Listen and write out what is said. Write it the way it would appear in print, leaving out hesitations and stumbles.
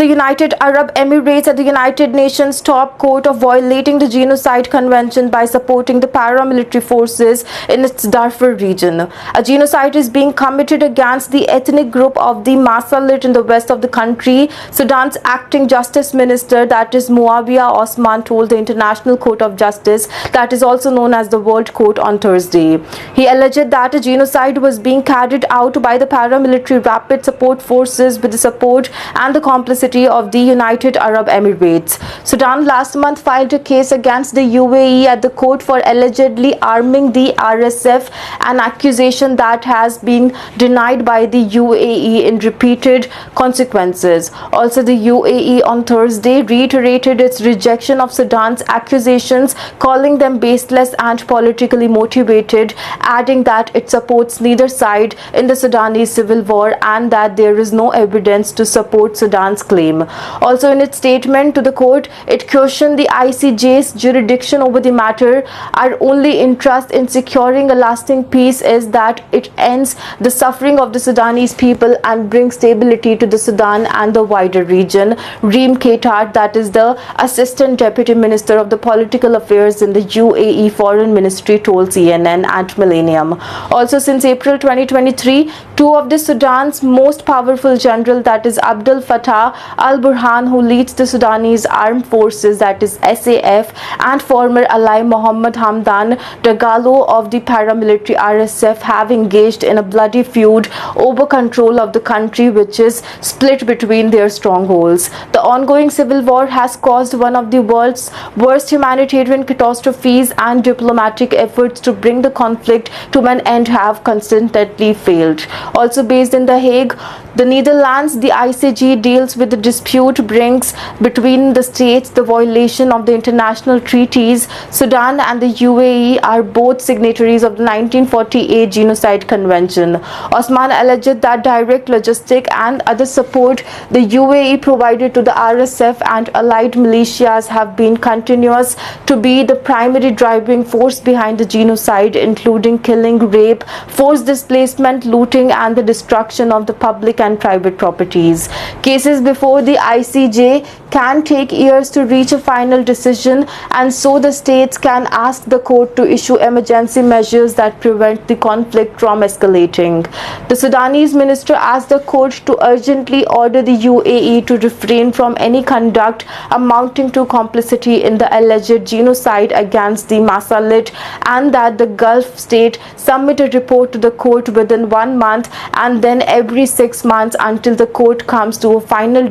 The United Arab Emirates at the United Nations top court of violating the Genocide Convention by supporting the paramilitary forces in its Darfur region. A genocide is being committed against the ethnic group of the Masalit in the west of the country, Sudan's acting justice minister, that is Muawiyah Osman, told the International Court of Justice, that is also known as the World Court, on Thursday. He alleged that a genocide was being carried out by the paramilitary rapid support forces with the support and the complicity of the United Arab Emirates. Sudan last month filed a case against the UAE at the court for allegedly arming the RSF, an accusation that has been denied by the UAE in repeated consequences. Also, the UAE on Thursday reiterated its rejection of Sudan's accusations, calling them baseless and politically motivated, adding that it supports neither side in the Sudanese civil war and that there is no evidence to support Sudan's claim. Also, in its statement to the court, it questioned the ICJ's jurisdiction over the matter. Our only interest in securing a lasting peace is that it ends the suffering of the Sudanese people and brings stability to the Sudan and the wider region. Reem Ketat, that is the Assistant Deputy Minister of the Political Affairs in the UAE Foreign Ministry, told CNN and Millennium. Also, since April 2023, two of the Sudan's most powerful general, that is Abdel Fattah al-Burhan, who leads the Sudanese armed forces, that is SAF, and former ally Mohammed Hamdan Dagalo of the paramilitary RSF, have engaged in a bloody feud over control of the country, which is split between their strongholds. The ongoing civil war has caused one of the world's worst humanitarian catastrophes, and diplomatic efforts to bring the conflict to an end have consistently failed. Also based in The Hague, the Netherlands, the ICJ deals with the dispute brings between the states the violation of the international treaties. Sudan and the UAE are both signatories of the 1948 Genocide Convention. Osman alleged that direct logistic and other support the UAE provided to the RSF and allied militias have been continuous to be the primary driving force behind the genocide, including killing, rape, forced displacement, looting, and the destruction of the public and private properties. Cases before the ICJ can take years to reach a final decision, and so the states can ask the court to issue emergency measures that prevent the conflict from escalating. The Sudanese minister asked the court to urgently order the UAE to refrain from any conduct amounting to complicity in the alleged genocide against the Masalit, and that the Gulf state submit a report to the court within 1 month and then every 6 months until the court comes to a final